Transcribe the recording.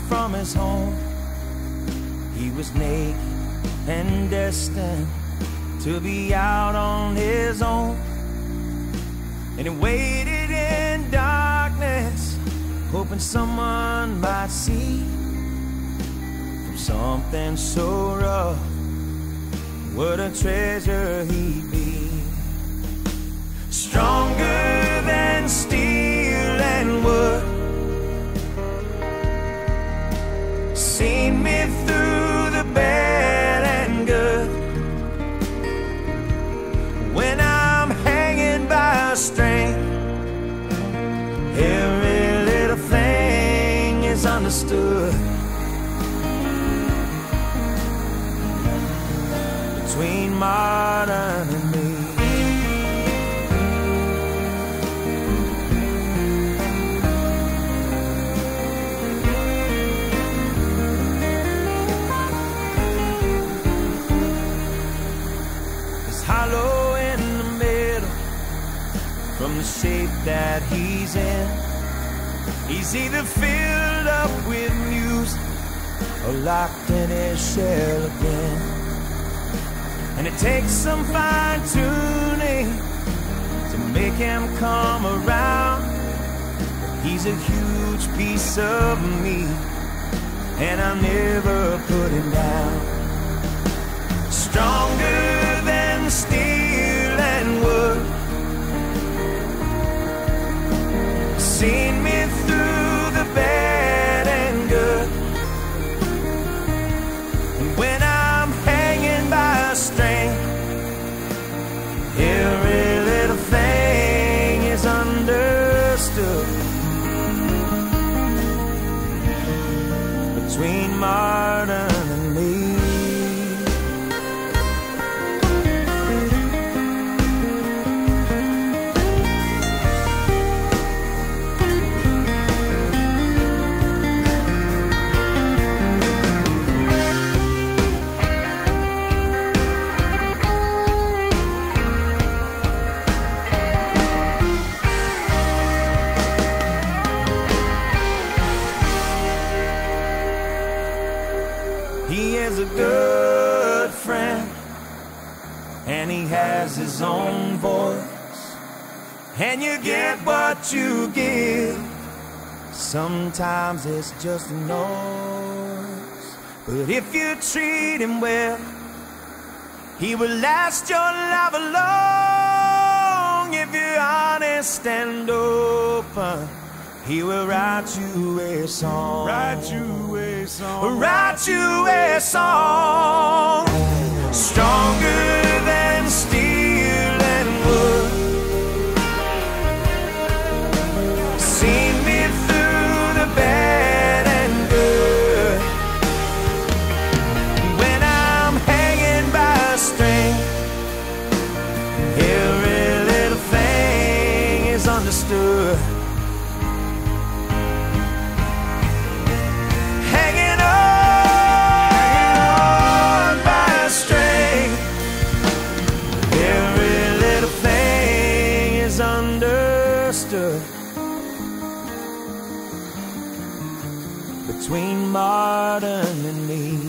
from his home. He was naked and destined to be out on his own. And he waited in darkness, hoping someone might see. From something so rough, what a treasure he'd be. Stronger than steel and wood, seen me through the bad and good. When I'm hanging by a string, every little thing is understood. Between Martin and me, it's hollow in the middle from the shape that he's in. He's either filled up with music or locked in his shell again. And it takes some fine-tuning to make him come around. But he's a huge piece of me, and I'll never put him down. Stronger than steel and wood, seen me through the bad and good. And when I'm hanging by a string, every little thing is understood. Between Martin and me, he is a good friend, and he has his own voice. And you get what you give. Sometimes it's just a noise, but if you treat him well, he will last your life along. If you're honest and open, he will write you a song. Write you a song. Write you a song. Stronger than steel and wood, seen me through the bad and good. When I'm hanging by a string, every little thing is understood. Understood. Between Martin and me.